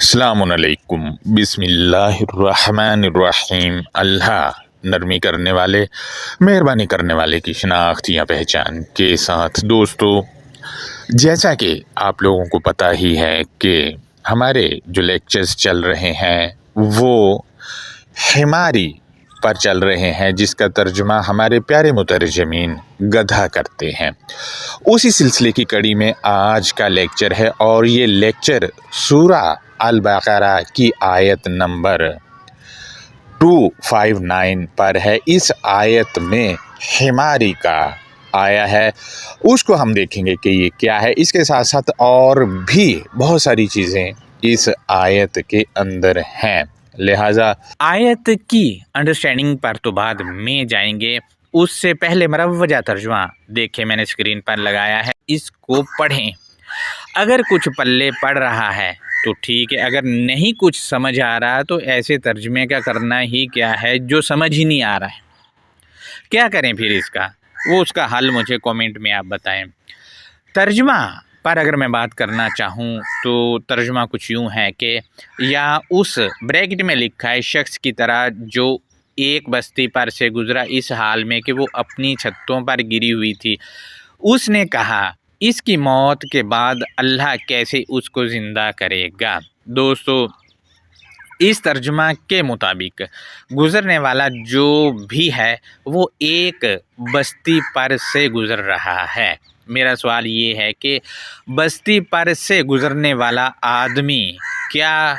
अस्सलामुअलैकुम बिस्मिल्लाहिर्रहमानिर्रहीम। अल्लाह नरमी करने वाले, मेहरबानी करने वाले की शनाख्त या पहचान के साथ। दोस्तों, जैसा कि आप लोगों को पता ही है कि हमारे जो लेक्चर्स चल रहे हैं वो हिमारी पर चल रहे हैं, जिसका तर्जुमा हमारे प्यारे मुतरजमीन गधा करते हैं। उसी सिलसिले की कड़ी में आज का लेक्चर है और ये लेक्चर सूरा अल बकरा की आयत नंबर 259 पर है। इस आयत में हिमारी का आया है, उसको हम देखेंगे कि ये क्या है। इसके साथ साथ और भी बहुत सारी चीज़ें इस आयत के अंदर हैं, लिहाजा आयत की अंडरस्टैंडिंग पर तो बाद में जाएंगे। उससे पहले मुरव्वजा तर्जुमा देखें, मैंने स्क्रीन पर लगाया है, इसको पढ़ें। अगर कुछ पल्ले पड़ रहा है तो ठीक है, अगर नहीं कुछ समझ आ रहा तो ऐसे तर्जुमे का करना ही क्या है जो समझ ही नहीं आ रहा है। क्या करें फिर इसका, वो उसका हल मुझे कमेंट में आप बताएं। तर्जुमा पर अगर मैं बात करना चाहूँ तो तर्जुमा कुछ यूँ है कि या उस ब्रैकेट में लिखा है शख्स की तरह जो एक बस्ती पर से गुजरा इस हाल में कि वो अपनी छतों पर गिरी हुई थी। उसने कहा इसकी मौत के बाद अल्लाह कैसे उसको ज़िंदा करेगा। दोस्तों, इस तर्जुमा के मुताबिक गुज़रने वाला जो भी है वो एक बस्ती पर से गुज़र रहा है। मेरा सवाल ये है कि बस्ती पर से गुज़रने वाला आदमी क्या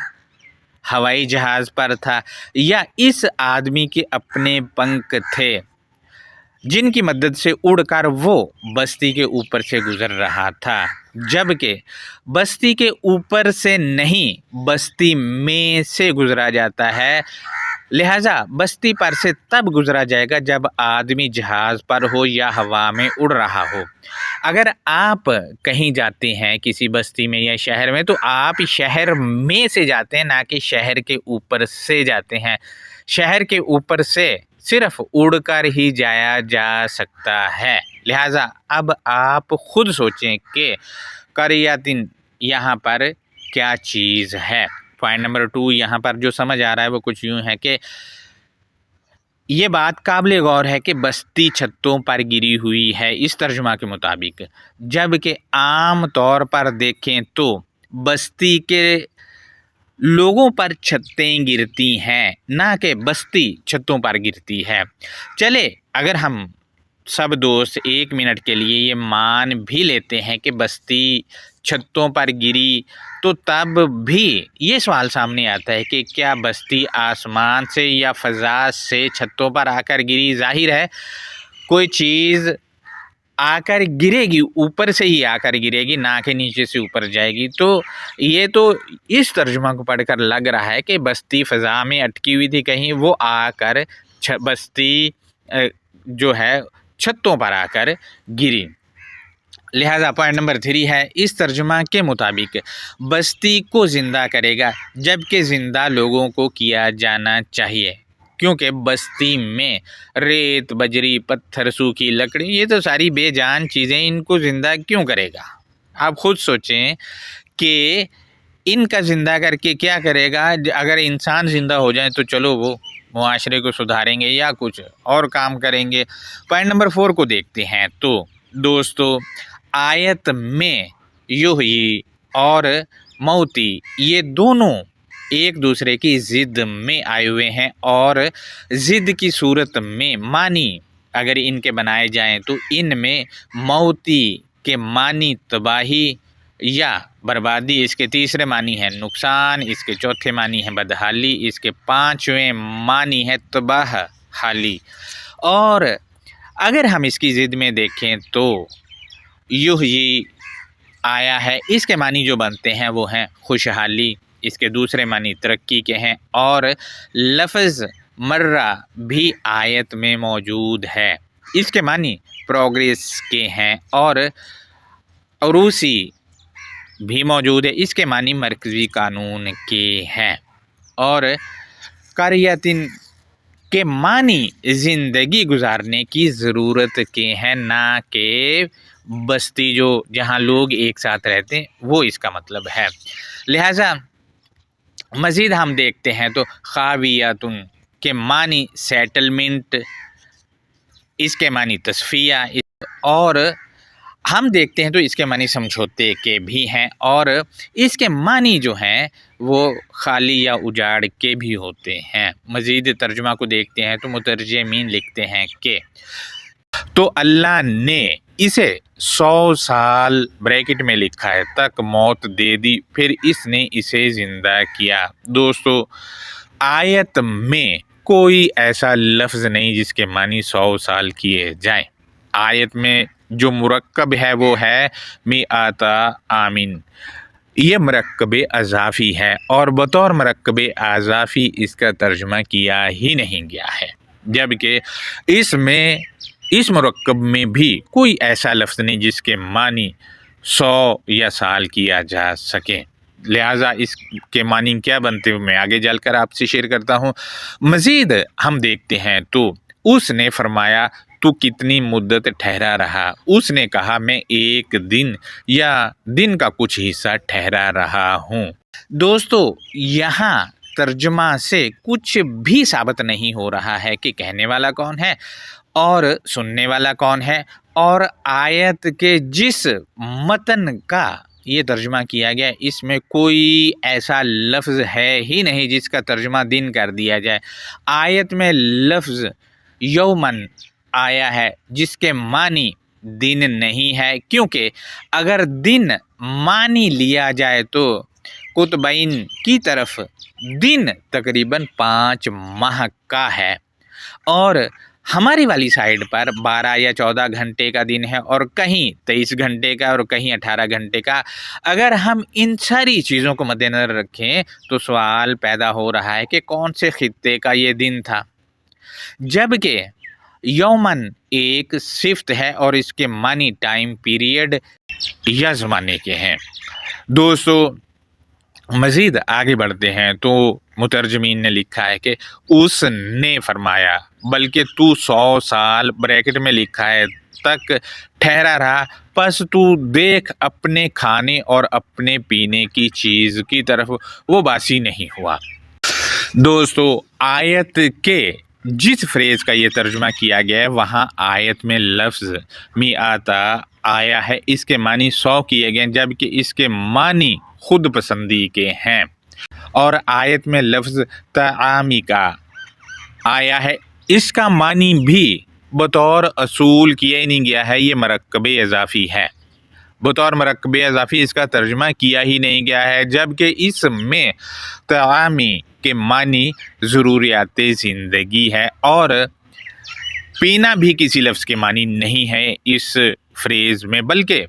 हवाई जहाज़ पर था या इस आदमी के अपने पंख थे जिनकी मदद से उड़कर वो बस्ती के ऊपर से गुज़र रहा था, जबकि बस्ती के ऊपर से नहीं बस्ती में से गुज़रा जाता है। लिहाजा बस्ती पर से तब गुज़रा जाएगा जब आदमी जहाज़ पर हो या हवा में उड़ रहा हो। अगर आप कहीं जाते हैं किसी बस्ती में या शहर में तो आप शहर में से जाते हैं, ना कि शहर के ऊपर से जाते हैं। शहर के ऊपर से सिर्फ उड़कर ही जाया जा सकता है। लिहाजा अब आप खुद सोचें कि करियातिन यहाँ पर क्या चीज़ है। पॉइंट नंबर 2 यहाँ पर जो समझ आ रहा है वो कुछ यूँ है कि ये बात काबिल गौर है कि बस्ती छतों पर गिरी हुई है इस तर्जुमा के मुताबिक, जबकि आम तौर पर देखें तो बस्ती के लोगों पर छतें गिरती हैं, ना कि बस्ती छतों पर गिरती है। चले अगर हम सब दोस्त 1 मिनट के लिए ये मान भी लेते हैं कि बस्ती छतों पर गिरी, तो तब भी ये सवाल सामने आता है कि क्या बस्ती आसमान से या फ़ज़ा से छतों पर आकर गिरी। ज़ाहिर है कोई चीज़ आकर गिरेगी, ऊपर से ही आकर गिरेगी, ना कि नीचे से ऊपर जाएगी। तो ये तो इस तर्जुमा को पढ़कर लग रहा है कि बस्ती फ़ज़ा में अटकी हुई थी कहीं, वो आकर बस्ती जो है छतों पर आकर गिरी। लिहाजा पॉइंट नंबर 3 है, इस तर्जुमा के मुताबिक बस्ती को ज़िंदा करेगा जबकि ज़िंदा लोगों को किया जाना चाहिए, क्योंकि बस्ती में रेत, बजरी, पत्थर, सूखी लकड़ी, ये तो सारी बेजान चीज़ें, इनको ज़िंदा क्यों करेगा। आप खुद सोचें कि इनका ज़िंदा करके क्या करेगा। अगर इंसान ज़िंदा हो जाए तो चलो वो मुआशरे को सुधारेंगे या कुछ और काम करेंगे। पॉइंट नंबर 4 को देखते हैं तो दोस्तों, आयत में युही और मौती ये दोनों एक दूसरे की ज़िद में आए हुए हैं और ज़िद की सूरत में मानी अगर इनके बनाए जाएं तो इनमें मौती के मानी तबाही या बर्बादी, इसके तीसरे मानी है नुकसान, इसके चौथे मानी है बदहाली, इसके 5वें मानी है तबाह हाली। और अगर हम इसकी ज़िद में देखें तो युही आया है, इसके मानी जो बनते हैं वो हैं खुशहाली, इसके दूसरे मानी तरक्की के हैं और लफ्ज़ मर्रा भी आयत में मौजूद है, इसके मानी प्रोग्रेस के हैं और अरूसी भी मौजूद है, इसके मानी मरकज़ी कानून के हैं और कारियातिन के मानी ज़िंदगी गुजारने की ज़रूरत के हैं, ना कि बस्ती जो जहाँ लोग एक साथ रहते हैं वो इसका मतलब है। लिहाजा मज़ीद हम देखते हैं तो खावियातुन के मानी सेटलमेंट, इसके मानी तस्फिया, और हम देखते हैं तो इसके मानी समझौते के भी हैं, और इसके मानी जो हैं वो खाली या उजाड़ के भी होते हैं। मज़ीद तर्जुमा को देखते हैं तो मुतरजमीन लिखते हैं कि तो अल्लाह ने इसे 100 साल ब्रैकेट में लिखा है तक मौत दे दी, फिर इसने इसे ज़िंदा किया। दोस्तों, आयत में कोई ऐसा लफ्ज़ नहीं जिसके मानी 100 साल किए जाएं। आयत में जो मुरक्कब है वो है मिआता आमीन। ये मरकब अज़ाफ़ी है और बतौर मरकब अज़ाफ़ी इसका तर्जुमा किया ही नहीं गया है, जबकि इसमें इस मुरक्कब में भी कोई ऐसा लफ्ज़ नहीं जिसके मानी 100 या साल किया जा सके। लिहाजा इसके मानी क्या बनते मैं आगे चलकर आपसे शेयर करता हूँ। मज़ीद हम देखते हैं तो उसने फरमाया तू कितनी मुद्दत ठहरा रहा। उसने कहा मैं एक दिन या दिन का कुछ हिस्सा ठहरा रहा हूँ। दोस्तों, यहाँ तर्जुमा से कुछ भी साबित नहीं हो रहा है कि कहने वाला कौन है और सुनने वाला कौन है, और आयत के जिस मतन का ये तर्जुमा किया गया इसमें कोई ऐसा लफ्ज़ है ही नहीं जिसका तर्जुमा दिन कर दिया जाए। आयत में लफ्ज़ यौमन आया है जिसके मानी दिन नहीं है, क्योंकि अगर दिन मानी लिया जाए तो कुतबैन की तरफ दिन तकरीबन 5 माह का है, और हमारी वाली साइड पर 12 या 14 घंटे का दिन है, और कहीं 23 घंटे का और कहीं 18 घंटे का। अगर हम इन सारी चीज़ों को मद्देनज़र रखें तो सवाल पैदा हो रहा है कि कौन से खित्ते का ये दिन था, जबकि यौमन एक सिफ्त है और इसके मानी टाइम पीरियड या ज़माने के हैं। दोस्तों, मज़ीद आगे बढ़ते हैं तो मुतरजमीन ने लिखा है कि उसने फरमाया, बल्कि तू 100 साल ब्रैकेट में लिखा है तक ठहरा रहा, बस तू देख अपने खाने और अपने पीने की चीज़ की तरफ, वो बासी नहीं हुआ। दोस्तों, आयत के जिस फ्रेज़ का ये तर्जुमा किया गया है वहाँ आयत में लफ्ज़ मिआता आया है, इसके मानी 100 किए गए, जबकि इसके मानी खुद पसंदी के हैं। और आयत में लफ्ज़ तामी का आया है, इसका मानी भी बतौर असूल किया ही नहीं गया है, ये मरकब इज़ाफ़ी है। बतौर मरकब इज़ाफ़ी इसका तर्जुमा किया ही नहीं गया है, जबकि इसमें तामी के मानी ज़रूरियात ज़िंदगी है, और पीना भी किसी लफ्ज़ के मानी नहीं है इस फ्रेज़ में, बल्कि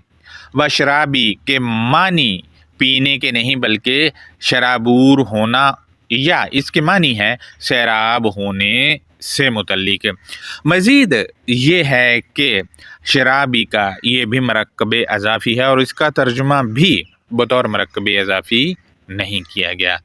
वशराबी के मानी पीने के नहीं बल्कि शराबूर होना, या इसके मानी है शराब होने से मुतल्लिक। मज़ीद ये है कि शराबी का ये भी मरकब इज़ाफ़ी है और इसका तर्जुमा भी बतौर मरकब इज़ाफ़ी नहीं किया गया।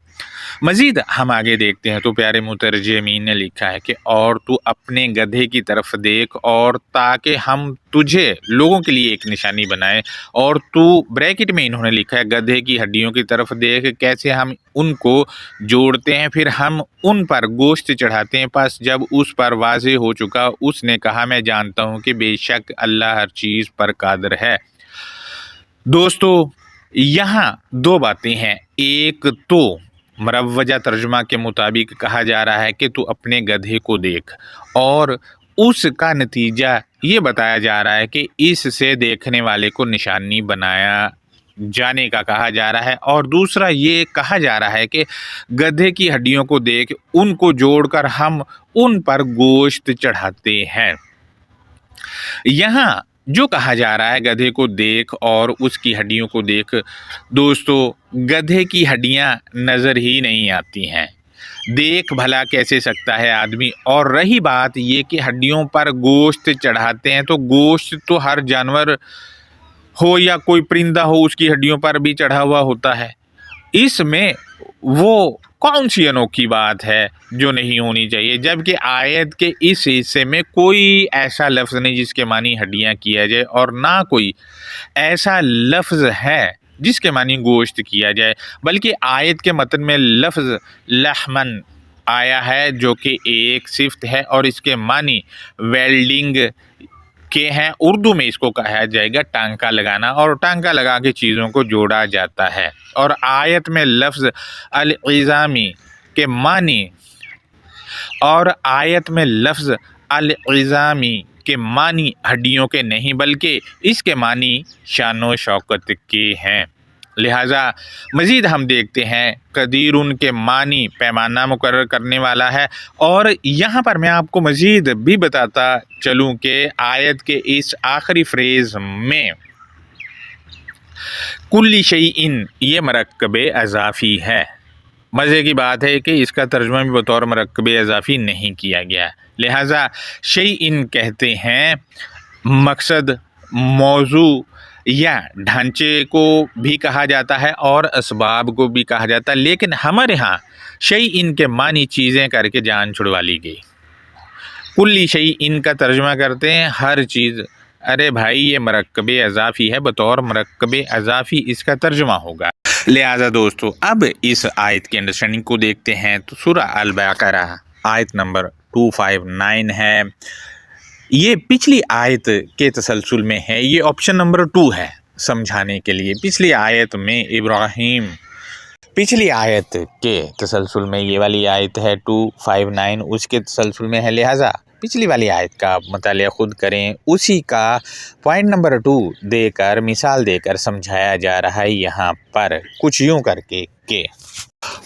मज़ीद हम आगे देखते हैं तो प्यारे मुतरजमीन ने लिखा है कि और तू अपने गधे की तरफ देख, और ताकि हम तुझे लोगों के लिए एक निशानी बनाए, और तू ब्रैकेट में इन्होंने लिखा है गधे की हड्डियों की तरफ देख, कैसे हम उनको जोड़ते हैं फिर हम उन पर गोश्त चढ़ाते हैं। बस जब उस पर वाज़े हो चुका उसने कहा मैं जानता हूँ कि बेशक अल्लाह हर चीज़ पर कादिर है। दोस्तों, यहाँ 2 बातें हैं। एक तो मरवजा तर्जुमा के मुताबिक कहा जा रहा है कि तू अपने गधे को देख, और उसका नतीजा ये बताया जा रहा है कि इससे देखने वाले को निशानी बनाया जाने का कहा जा रहा है, और दूसरा ये कहा जा रहा है कि गधे की हड्डियों को देख, उनको जोड़कर हम उन पर गोश्त चढ़ाते हैं। यहाँ जो कहा जा रहा है गधे को देख और उसकी हड्डियों को देख, दोस्तों गधे की हड्डियाँ नज़र ही नहीं आती हैं, देख भला कैसे सकता है आदमी। और रही बात ये कि हड्डियों पर गोश्त चढ़ाते हैं, तो गोश्त तो हर जानवर हो या कोई परिंदा हो उसकी हड्डियों पर भी चढ़ा हुआ होता है, इसमें वो कौन सी अनोखी बात है जो नहीं होनी चाहिए। जबकि आयत के इस हिस्से में कोई ऐसा लफ्ज़ नहीं जिसके मानी हड्डियाँ किया जाए, और ना कोई ऐसा लफ्ज़ है जिसके मानी गोश्त किया जाए, बल्कि आयत के मतन में लफ्ज़ लहमन आया है जो कि एक सिफ्त है और इसके मानी वेल्डिंग के हैं। उर्दू में इसको कहा जाएगा टांका लगाना, और टांका लगा के चीज़ों को जोड़ा जाता है। और आयत में लफ्ज़ अल-इज़ामी के मानी और आयत में लफ्ज़ अल-इज़ामी के मानी हड्डियों के नहीं बल्कि इसके मानी शान शौकत के हैं। लिहाजा मज़ीद हम देखते हैं कदीरुन के मानी पैमाना मुकर्रर करने वाला है। और यहाँ पर मैं आपको मज़ीद भी बताता चलूँ कि आयत के इस आखिरी फ्रेज़ में कुल्ली शैइन ये मरकब अज़ाफ़ी है। मज़े की बात है कि इसका तर्जुमा भी बतौर मरकब अज़ाफ़ी नहीं किया गया, लिहाजा शैइन कहते हैं मकसद, मौजू या ढांचे को भी कहा जाता है और असबाब को भी कहा जाता है, लेकिन हमारे यहाँ शैइन के मानी चीज़ें करके जान छुड़वा ली गई। कुल्ली शैइन का तर्जुमा करते हैं हर चीज़। अरे भाई ये मरकब अज़ाफ़ी है, बतौर मरकब अज़ाफ़ी इसका तर्जुमा होगा। लिहाजा दोस्तों अब इस आयत की अंडरस्टैंडिंग को देखते हैं। तो सूरह अल-बक़रा आयत नंबर 259 है। ये पिछली आयत के तसलसल में है, ये ऑप्शन नंबर 2 है समझाने के लिए। पिछली आयत में इब्राहीम, पिछली आयत के तसलसल में ये वाली आयत है 259, उसके तसलसल में है। लिहाजा पिछली वाली आयत का आप मुतालिया खुद करें, उसी का पॉइंट नंबर 2 देकर मिसाल देकर समझाया जा रहा है यहाँ पर कुछ यूँ करके कि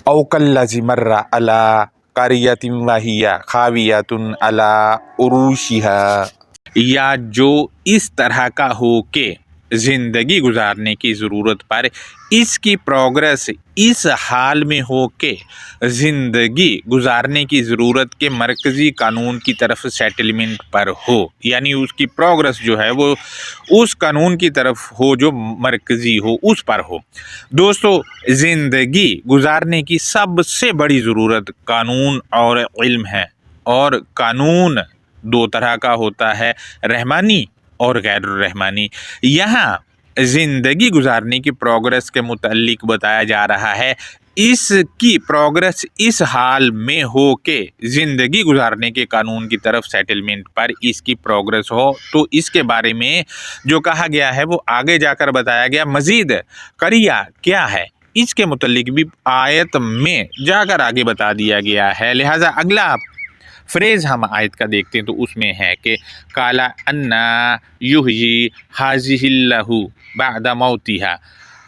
औकल्लज़ी मर्रा अला क़रियतिन वहिया खावियतुन अला उरूशिहा, या जो इस तरह का हो कि ज़िंदगी गुजारने की ज़रूरत पर इसकी प्रोग्रेस इस हाल में हो कि ज़िंदगी गुजारने की ज़रूरत के मरकज़ी कानून की तरफ सेटलमेंट पर हो, यानी उसकी प्रोग्रेस जो है वो उस कानून की तरफ हो जो मरकज़ी हो, उस पर हो। दोस्तों ज़िंदगी गुजारने की सबसे बड़ी ज़रूरत कानून और इल्म है, और कानून 2 तरह का होता है, रहमानी और गैर रहमानी। यहाँ ज़िंदगी गुजारने की प्रोग्रेस के मुताल्लिक बताया जा रहा है, इसकी प्रोग्रेस इस हाल में हो कि ज़िंदगी गुजारने के कानून की तरफ सेटलमेंट पर इसकी प्रोग्रेस हो। तो इसके बारे में जो कहा गया है वो आगे जाकर बताया गया। मज़ीद करिया क्या है इसके मुताल्लिक भी आयत में जाकर आगे बता दिया गया है। लिहाजा अगला फ्रेज़ हम आयत का देखते हैं तो उसमें है कि काला अन्ना युहयी हाज़िहिल्लाहु बअदा मौतिहा।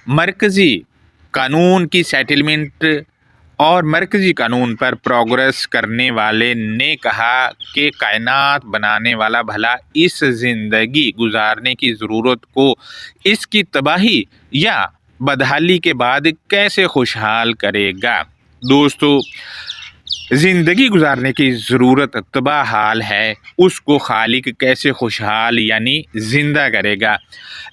मरकज़ी कानून की सेटलमेंट और मरकज़ी कानून पर प्रोग्रेस करने वाले ने कहा कि कायनात बनाने वाला भला इस ज़िंदगी गुजारने की ज़रूरत को इसकी तबाही या बदहाली के बाद कैसे खुशहाल करेगा। दोस्तों ज़िंदगी गुजारने की ज़रूरत तबाह हाल है, उसको खालिक कैसे खुशहाल यानी ज़िंदा करेगा।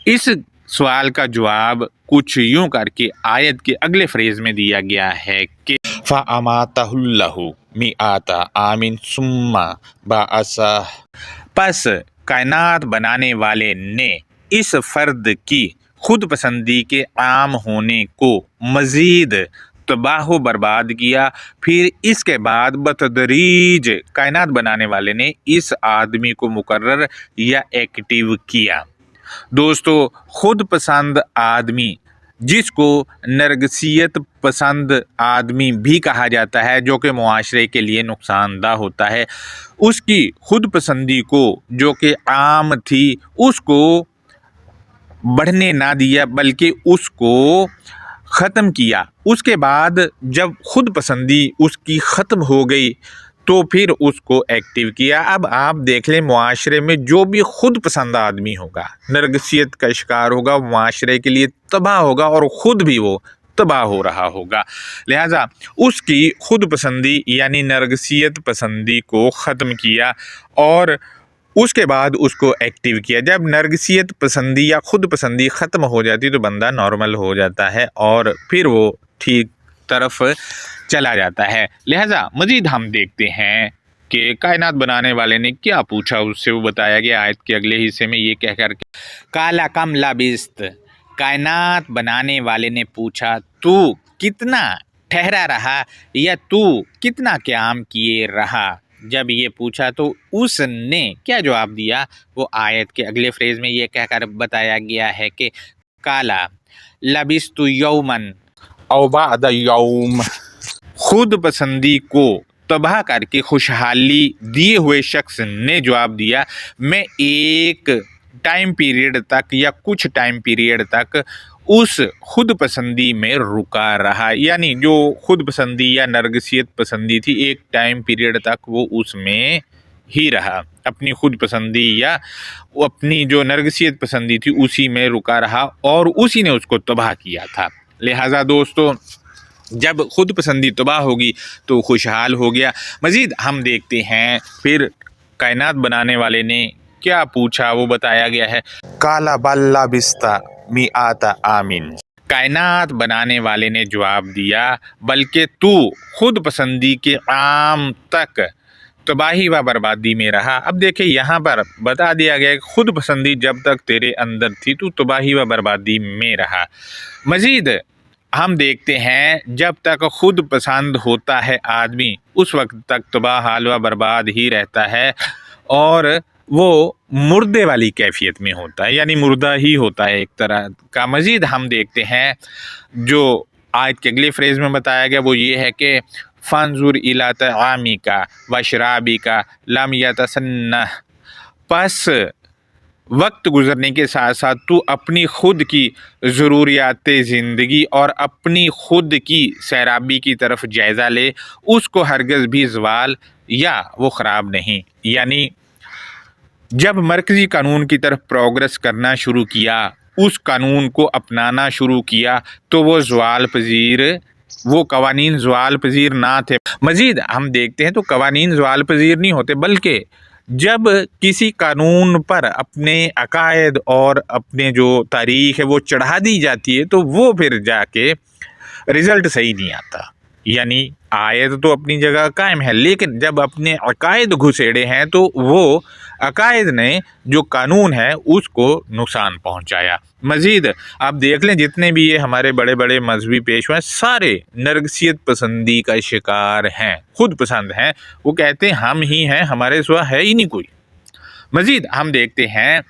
इस सवाल का जवाब कुछ यूँ करके आयत के अगले फ्रेज़ में दिया गया है कि फ़अमातहुल्लाहु मिआता आमिन सुम्मा बाअसा, पस कायनात बनाने वाले ने इस फ़र्द की खुद पसंदी के आम होने को मज़ीद तबाह बर्बाद किया, फिर इसके बाद बतदरीज कायनात बनाने वाले ने इस आदमी को मुकर्रर या एक्टिव किया। दोस्तों खुद पसंद आदमी, जिसको नरगसियत पसंद आदमी भी कहा जाता है, जो कि मुआशरे के लिए नुकसानदा होता है, उसकी खुद पसंदी को जो कि आम थी उसको बढ़ने ना दिया बल्कि उसको ख़त्म किया। उसके बाद जब खुद पसंदी उसकी ख़त्म हो गई तो फिर उसको एक्टिव किया। अब आप देख लें मुआशरे में जो भी खुद पसंद आदमी होगा, नरगसियत का शिकार होगा, मुआशरे के लिए तबाह होगा और ख़ुद भी वो तबाह हो रहा होगा। लिहाजा उसकी खुद पसंदी यानी नरगसियत पसंदी को ख़त्म किया और उसके बाद उसको एक्टिव किया। जब नरगसियत पसंदी या खुद पसंदी ख़त्म हो जाती तो बंदा नॉर्मल हो जाता है और फिर वो ठीक तरफ चला जाता है। लिहाजा मज़ीद हम देखते हैं कि कायनात बनाने वाले ने क्या पूछा, उससे वो बताया गया आयत के अगले हिस्से में ये कहकर काला कम लाबिस्त, कायनात बनाने वाले ने पूछा, तू कितना ठहरा रहा या तू कितना क़याम किए रहा। जब ये पूछा तो उसने क्या जवाब दिया, वो आयत के अगले फ्रेज़ में ये कहकर बताया गया है कि काला लबिस्तु यौमन औ बअद यौम। खुद पसंदी को तबाह करके खुशहाली दिए हुए शख्स ने जवाब दिया, मैं एक टाइम पीरियड तक या कुछ टाइम पीरियड तक उस खुद पसंदी में रुका रहा। यानी जो खुद पसंदी या नरगिसियत पसंदी थी, एक टाइम पीरियड तक वो उसमें ही रहा, अपनी खुद पसंदी या अपनी जो नरगिसियत पसंदी थी उसी में रुका रहा और उसी ने उसको तबाह किया था। लिहाजा दोस्तों, जब खुद पसंदी तबाह होगी तो खुशहाल हो गया। मज़ीद हम देखते हैं फिर कायनात बनाने वाले ने क्या पूछा, वो बताया गया है, काला बल्ला बिस्ता मिआता आमीन। कायनात बनाने वाले ने जवाब दिया, बल्कि तू खुद पसंदी के आम तक तबाही व बर्बादी में रहा। अब देखिए यहाँ पर बता दिया गया कि खुद पसंदी जब तक तेरे अंदर थी तू तबाही व बर्बादी में रहा। मज़ीद हम देखते हैं जब तक खुद पसंद होता है आदमी उस वक्त तक तबाह हाल व बर्बाद ही रहता है और वो मुर्दे वाली कैफियत में होता है, यानी मुर्दा ही होता है एक तरह का। मज़ीद हम देखते हैं जो आयत के अगले फ्रेज़ में बताया गया वो ये है कि फ़ानजुर इला तआमी का व शराबी का लम यतसन्ना। पस वक्त गुज़रने के साथ साथ तू अपनी खुद की ज़रूरियात ज़िंदगी और अपनी खुद की सैराबी की तरफ जायज़ा ले, उसको हरगज़ भी ज़वाल या वो ख़राब नहीं। यानी जब मरकज़ी कानून की तरफ प्रोग्रेस करना शुरू किया, उस कानून को अपनाना शुरू किया तो वो ज़वाल पज़ीर, वो कवानीन ज़वाल पज़ीर ना थे। मज़ीद हम देखते हैं तो कवानीन ज़वाल पज़ीर नहीं होते, बल्कि जब किसी कानून पर अपने अकायद और अपने जो तारीख़ है वो चढ़ा दी जाती है तो वो फिर जाके रिज़ल्ट सही नहीं आता। यानी आयत तो अपनी जगह कायम है, लेकिन जब अपने अकायद घुसेड़े हैं तो वो अकायद ने जो कानून है उसको नुकसान पहुंचाया। मज़ीद आप देख लें जितने भी ये हमारे बड़े बड़े मजहबी पेशवा हैं सारे नरगिसियत पसंदी का शिकार हैं, खुद पसंद हैं। वो कहते हैं हम ही हैं, हमारे सिवा है ही नहीं कोई। मज़ीद हम देखते हैं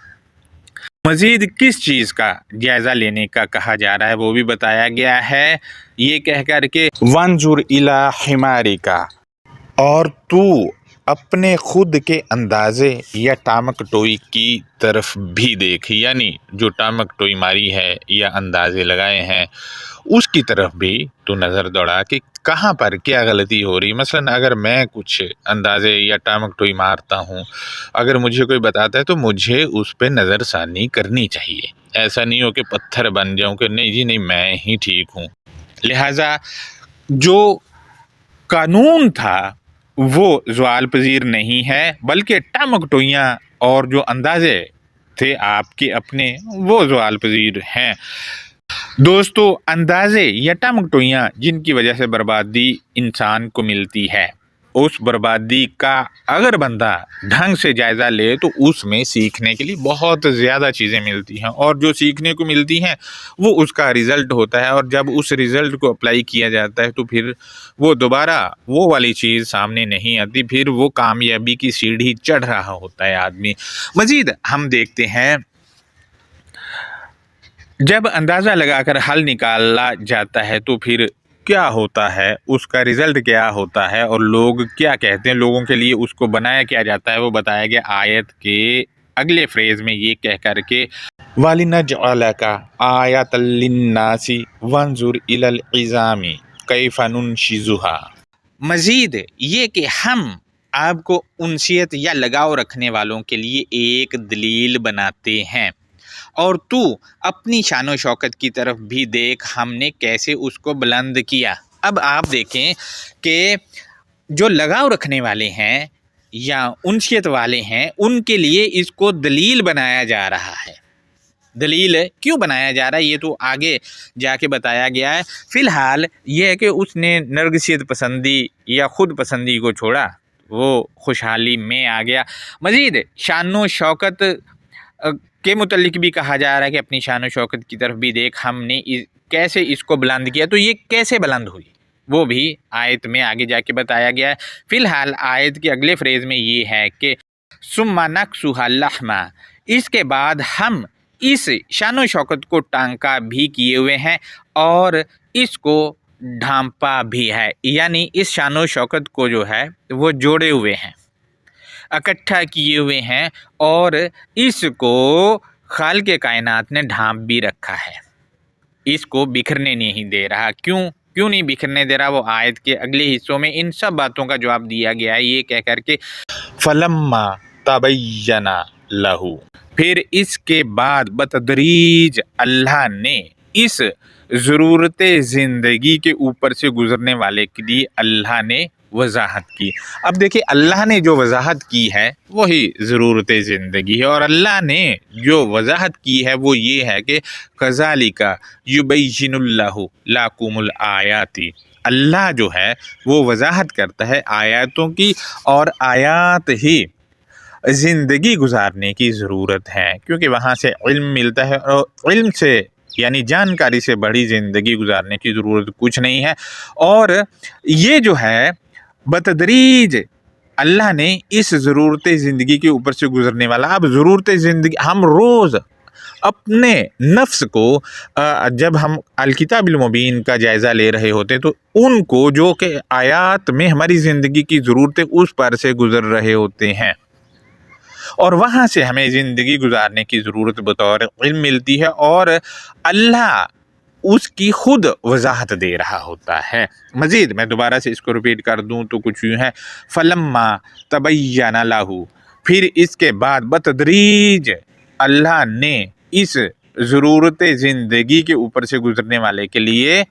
मज़ीद किस चीज़ का जायज़ा लेने का कहा जा रहा है वो भी बताया गया है, ये कह कर के वंजुर इला हिमारी का, और तू अपने खुद के अंदाज़े या टामक टोई की तरफ भी देख। यानी जो टामक टोई मारी है या अंदाज़े लगाए हैं उसकी तरफ भी तू नज़र दौड़ा कि कहाँ पर क्या गलती हो रही। मसलन अगर मैं कुछ अंदाज़े या टामक टोई मारता हूँ, अगर मुझे कोई बताता है तो मुझे उस पर नज़रसानी करनी चाहिए। ऐसा नहीं हो कि पत्थर बन जाऊँ कि नहीं जी नहीं मैं ही ठीक हूँ। लिहाजा जो कानून था वो ज़वाल पज़ीर नहीं है, बल्कि टामक टोइयाँ और जो अंदाज़े थे आपके अपने वो ज़वाल पज़ीर हैं। दोस्तों, अंदाज़े या टामक टोइयाँ जिनकी वजह से बर्बादी इंसान को मिलती है, उस बर्बादी का अगर बंदा ढंग से जायज़ा ले तो उसमें सीखने के लिए बहुत ज़्यादा चीज़ें मिलती हैं और जो सीखने को मिलती हैं वो उसका रिज़ल्ट होता है और जब उस रिज़ल्ट को अप्लाई किया जाता है तो फिर वो दोबारा वो वाली चीज़ सामने नहीं आती, फिर वो कामयाबी की सीढ़ी चढ़ रहा होता है आदमी। मज़ीद हम देखते हैं जब अंदाज़ा लगाकर हल निकाला जाता है तो फिर क्या होता है, उसका रिज़ल्ट क्या होता है और लोग क्या कहते हैं, लोगों के लिए उसको बनाया क्या जाता है वो बताया गया आयत के अगले फ्रेज़ में ये कह कर के वलिनजअलका आयतल लिन्नासी वंजुर इलल इज़ामी कैफ़ नुनशिज़ुहा। मज़ीद ये कि हम आपको उनसियत या लगाव रखने वालों के लिए एक दलील बनाते हैं और तू अपनी शान शौकत की तरफ भी देख, हमने कैसे उसको बुलंद किया। अब आप देखें कि जो लगाव रखने वाले हैं या उनसियत वाले हैं उनके लिए इसको दलील बनाया जा रहा है। दलील क्यों बनाया जा रहा है ये तो आगे जाके बताया गया है। फ़िलहाल ये है कि उसने नरगिसियत पसंदी या ख़ुद पसंदी को छोड़ा, वो खुशहाली में आ गया। मज़ीद शान शौकत کے متعلق بھی کہا جا رہا ہے کہ اپنی شان و شوکت کی طرف بھی دیکھ، ہم نے کیسے اس کو بلند کیا، تو یہ کیسے بلند ہوئی وہ بھی آیت میں آگے جا کے بتایا گیا ہے۔ فی الحال آیت کے اگلے فریز میں یہ ہے کہ ثم نکسوها لحما، اس کے بعد ہم اس شان و شوکت کو ٹانکا بھی کیے ہوئے ہیں اور اس کو ڈھانپا بھی ہے، یعنی اس شان و شوکت کو جو ہے وہ جوڑے ہوئے ہیں، اکٹھا کیے ہوئے ہیں، اور اس کو خالق کائنات نے ڈھانپ بھی رکھا ہے، اس کو بکھرنے نہیں دے رہا۔ کیوں نہیں بکھرنے دے رہا؟ وہ آیت کے اگلے حصوں میں ان سب باتوں کا جواب دیا گیا ہے، یہ کہہ کر کے فلما تبین لہو، پھر اس کے بعد بتدریج اللہ نے اس ضرورت زندگی کے اوپر سے گزرنے والے کے لیے اللہ نے وضاحت کی۔ اب دیکھیں اللہ نے جو وضاحت کی ہے وہی ضرورت زندگی ہے، اور اللہ نے جو وضاحت کی ہے وہ یہ ہے کہ کذالک یبین اللہ لکم الآیات، اللہ جو ہے وہ وضاحت کرتا ہے آیاتوں کی، اور آیات ہی زندگی گزارنے کی ضرورت ہے، کیونکہ وہاں سے علم ملتا ہے، اور علم سے یعنی جانکاری سے بڑی زندگی گزارنے کی ضرورت کچھ نہیں ہے۔ اور یہ جو ہے بتدریج اللہ نے اس ضرورت زندگی کے اوپر سے گزرنے والا، اب ضرورت زندگی ہم روز اپنے نفس کو جب ہم الکتاب المبین کا جائزہ لے رہے ہوتے تو ان کو جو کہ آیات میں ہماری زندگی کی ضرورت ہے اس پر سے گزر رہے ہوتے ہیں، اور وہاں سے ہمیں زندگی گزارنے کی ضرورت بطور علم ملتی ہے، اور اللہ اس کی خود وضاحت دے رہا ہوتا ہے۔ مزید میں دوبارہ سے اس کو ریپیٹ کر دوں تو کچھ یوں ہے، فلما تبین لہو، پھر اس کے بعد بتدریج اللہ نے اس ضرورت زندگی کے اوپر سے گزرنے والے کے لیے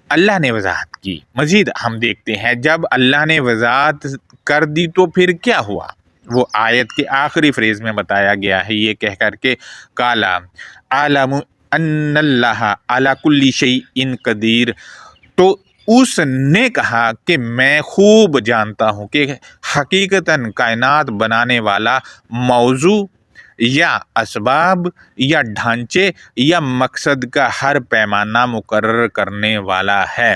اللہ نے وضاحت کی۔ مزید ہم دیکھتے ہیں جب اللہ نے وضاحت کر دی تو پھر کیا ہوا، وہ آیت کے آخری فریز میں بتایا گیا ہے، یہ کہہ کر کہ کالا عالم ان اللہ علی کل شیء قدیر، تو اس نے کہا کہ میں خوب جانتا ہوں کہ حقیقتاً کائنات بنانے والا موضوع یا اسباب یا ڈھانچے یا مقصد کا ہر پیمانہ مقرر کرنے والا ہے۔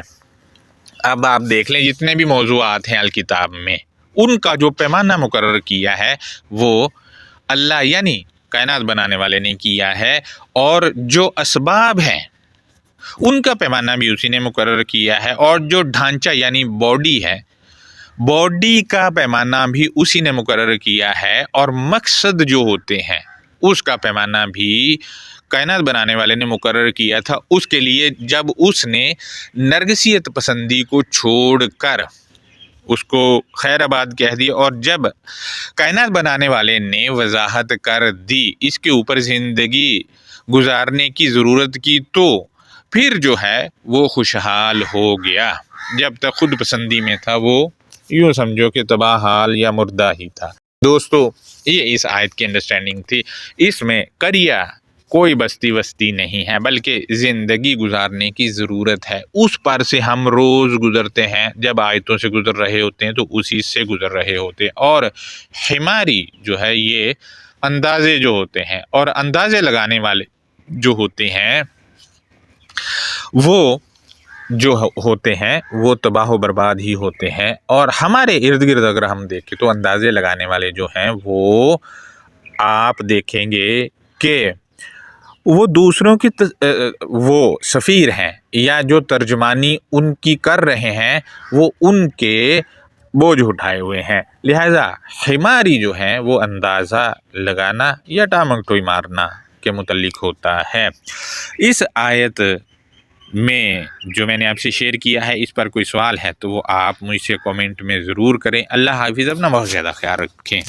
اب آپ دیکھ لیں جتنے بھی موضوعات ہیں الکتاب میں، ان کا جو پیمانہ مقرر کیا ہے وہ اللہ یعنی کائنات بنانے والے نے کیا ہے، اور جو اسباب ہیں ان کا پیمانہ بھی اسی نے مقرر کیا ہے، اور جو ڈھانچہ یعنی باڈی ہے، باڈی کا پیمانہ بھی اسی نے مقرر کیا ہے، اور مقصد جو ہوتے ہیں اس کا پیمانہ بھی کائنات بنانے والے نے مقرر کیا تھا۔ اس کے لیے جب اس نے نرگسیت پسندی کو چھوڑ کر اس کو خیر آباد کہہ دی، اور جب کائنات بنانے والے نے وضاحت کر دی اس کے اوپر زندگی گزارنے کی ضرورت کی، تو پھر جو ہے وہ خوشحال ہو گیا۔ جب تک خود پسندی میں تھا وہ یوں سمجھو کہ تباہ حال یا مردہ ہی تھا۔ دوستو یہ اس آیت کی انڈرسٹینڈنگ تھی، اس میں قریہ کوئی بستی وستی نہیں ہے بلکہ زندگی گزارنے کی ضرورت ہے، اس پر سے ہم روز گزرتے ہیں، جب آیتوں سے گزر رہے ہوتے ہیں تو اسی سے گزر رہے ہوتے ہیں، اور ہماری جو ہے یہ اندازے جو ہوتے ہیں اور اندازے لگانے والے جو ہوتے ہیں وہ جو ہوتے ہیں وہ تباہ و برباد ہی ہوتے ہیں، اور ہمارے ارد گرد اگر ہم دیکھیں تو اندازے لگانے والے جو ہیں وہ آپ دیکھیں گے کہ وہ دوسروں کی وہ سفیر ہیں، یا جو ترجمانی ان کی کر رہے ہیں وہ ان کے بوجھ اٹھائے ہوئے ہیں، لہذا ہماری جو ہے وہ اندازہ لگانا یا ٹامنگ ٹوئی مارنا کے متعلق ہوتا ہے۔ اس آیت میں جو میں نے آپ سے شیئر کیا ہے اس پر کوئی سوال ہے تو وہ آپ مجھ سے کومنٹ میں ضرور کریں۔ اللہ حافظ، اپنا بہت زیادہ خیال رکھیں۔